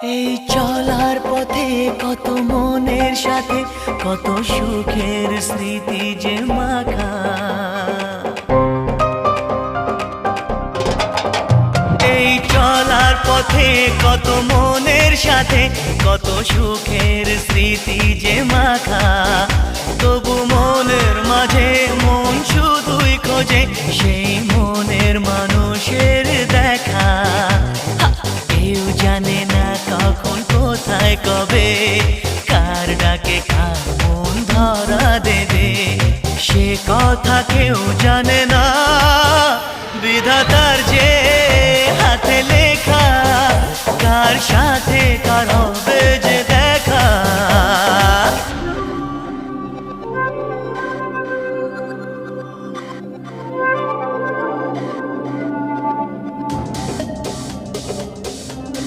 এই চলার পথে কত মনের সাথে কত সুখের স্মৃতি যে মাখা। এই চলার পথে কত মনের সাথে কত সুখের স্মৃতি যে মাখা। তবু মনের মাঝে মন শুধুই খোঁজে সেই মনের মানুষের দেখা। কেউ জানে না কখন কোথায় কবে কার ডাকে কার মন ধরা দেবে, সে কথা কেউ জানে না। বিধাতার যে হাতে লেখা কার সাথে